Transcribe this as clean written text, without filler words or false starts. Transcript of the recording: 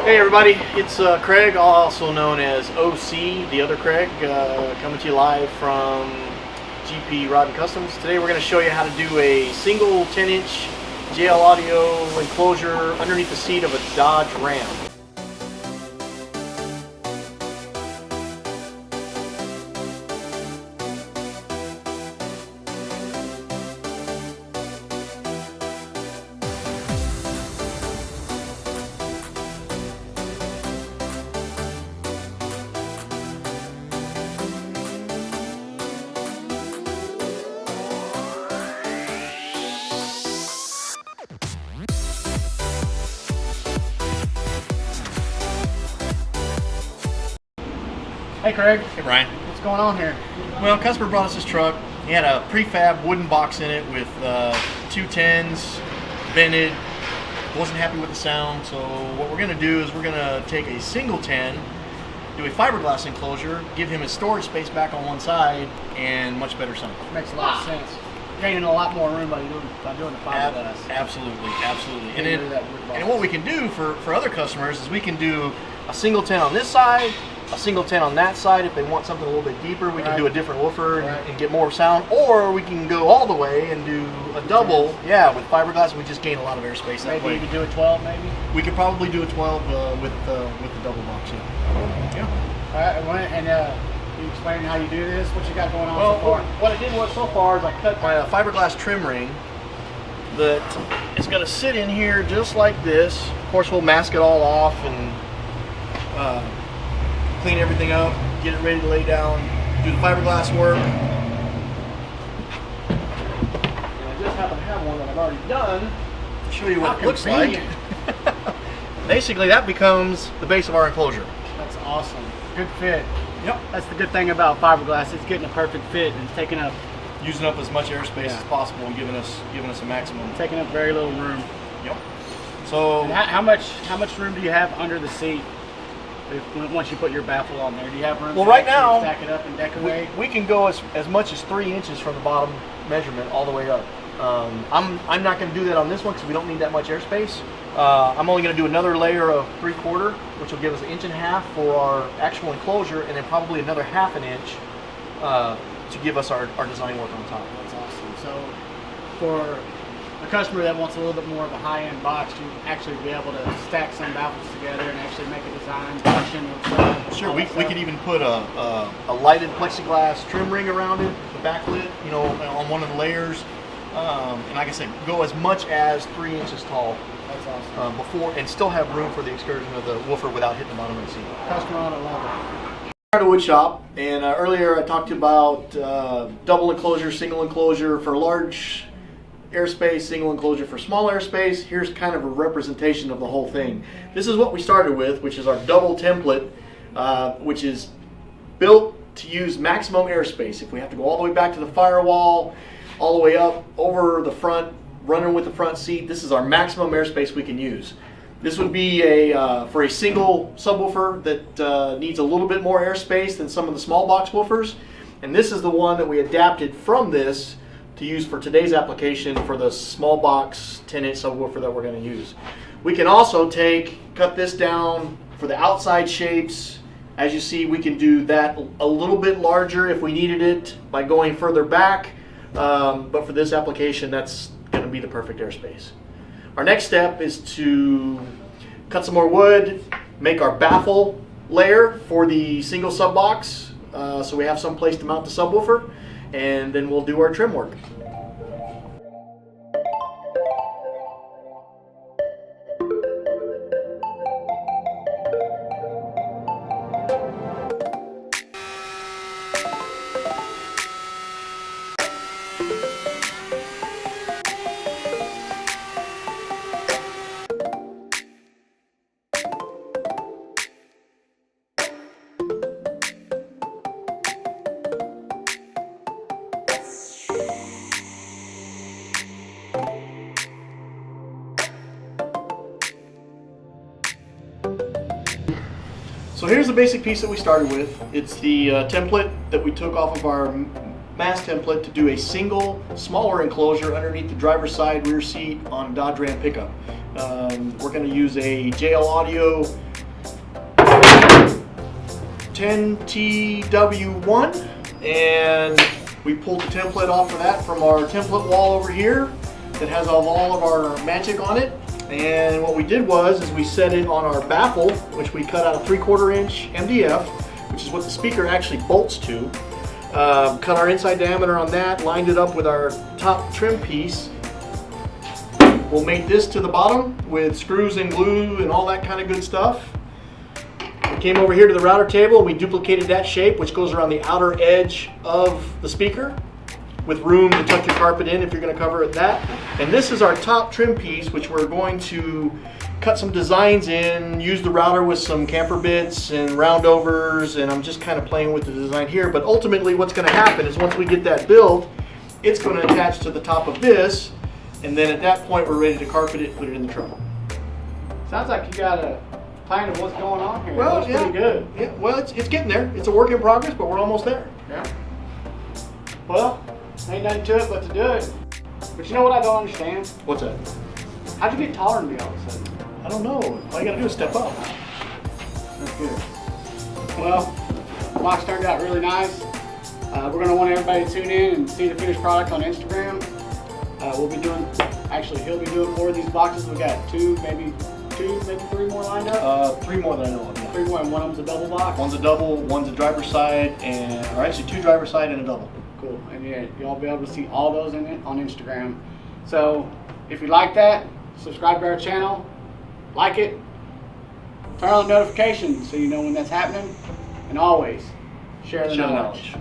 Hey everybody, it's Craig, also known as OC, the other Craig, coming to you live from GP Rod and Customs. Today we're going to show you how to do a single 10-inch JL audio enclosure underneath the seat of a Dodge Ram. Hey Craig. Hey Brian. What's going on here? Well, customer brought us this truck. He had a prefab wooden box in it with two 10s, vented. Wasn't happy with the sound, so what we're going to do is we're going to take a single 10, do a fiberglass enclosure, give him his storage space back on one side, and much better sound. Makes a lot of sense. Gaining a lot more room by doing the fiberglass. Absolutely. And what we can do for other customers is we can do a single 10 on this side, a single 10 on that side. If they want something a little bit deeper, we can do a different woofer and get more sound, or we can go all the way and do a double, with fiberglass, and we just gain a lot of airspace that way. Maybe you could do a 12, maybe? We could probably do a 12 with the double box, yeah. All right, and can you explain how you do this? What you got going on so far? What I did so far is I cut my fiberglass trim ring that is going to sit in here just like this. Of course, we'll mask it all off and clean everything up, get it ready to lay down, do the fiberglass work. And I just happen to have one that I've already done to show you what it looks like. Basically, that becomes the base of our enclosure. That's awesome. Good fit. Yep. That's the good thing about fiberglass. It's getting a perfect fit and it's taking up, using up as much airspace as possible and giving us a maximum. Taking up very little room. Yep. So how much room do you have under the seat? Once you put your baffle on there, do you have room to right now, stack it up and decorate? We can go as much as 3 inches from the bottom measurement all the way up. I'm not going to do that on this one because we don't need that much airspace. I'm only going to do another layer of 3/4, which will give us 1.5 inches for our actual enclosure, and then probably another 1/2 inch to give us our design work on top. That's awesome. So for a customer that wants a little bit more of a high-end box, you actually be able to stack some baffles together and actually make a design function. Sure, we could even put a lighted plexiglass trim ring around it, the backlit, on one of the layers, and like I said, go as much as 3 inches tall. That's awesome. Before, and still have room for the excursion of the woofer without hitting the bottom of the seat. Customer on a level. To Woodshop, and earlier I talked about double enclosure, single enclosure for large airspace, single enclosure for small airspace. Here's kind of a representation of the whole thing. This is what we started with, which is our double template, which is built to use maximum airspace. If we have to go all the way back to the firewall, all the way up over the front, running with the front seat, this is our maximum airspace we can use. This would be for a single subwoofer that needs a little bit more airspace than some of the small box woofers, and this is the one that we adapted from this to use for today's application for the small box 10-inch subwoofer that we're going to use. We can also cut this down for the outside shapes. As you see, we can do that a little bit larger if we needed it by going further back, but for this application, that's going to be the perfect airspace. Our next step is to cut some more wood, make our baffle layer for the single sub box, so we have some place to mount the subwoofer, and then we'll do our trim work. So here's the basic piece that we started with. It's the template that we took off of our mass template to do a single, smaller enclosure underneath the driver's side rear seat on a Dodge Ram pickup. We're going to use a JL Audio 10TW1, and we pulled the template off of that from our template wall over here that has all of our magic on it. And what we did was we set it on our baffle, which we cut out a 3/4 inch MDF, which is what the speaker actually bolts to. Cut our inside diameter on that, lined it up with our top trim piece. We'll mate this to the bottom with screws and glue and all that kind of good stuff. We came over here to the router table and we duplicated that shape, which goes around the outer edge of the speaker with room to tuck your carpet in if you're going to cover it that. And this is our top trim piece, which we're going to cut some designs in, use the router with some camper bits and roundovers, and I'm just kind of playing with the design here. But ultimately what's going to happen is once we get that built, it's going to attach to the top of this, and then at that point we're ready to carpet it and put it in the truck. Sounds like you got a plan of what's going on here. Well, It looks pretty good. Yeah, well, it's getting there. It's a work in progress, but we're almost there. Yeah. Well, ain't nothing to it but to do it. But you know what I don't understand? What's that? How'd you get taller than me all of a sudden? I don't know. All you gotta do is step up. That's good. Well, the box turned out really nice. We're gonna want everybody to tune in and see the finished product on Instagram. We'll be doing, actually he'll be doing more of these boxes. We got maybe three more lined up. 3 more that I know of. Yeah. 3 more, and one of them's a double box. One's a double, one's a driver's side, or actually 2 driver's side and a double. Cool, and yeah, you'll be able to see all those in it on Instagram. So if you like that, subscribe to our channel, like it, turn on the notifications so you know when that's happening, and always share the knowledge.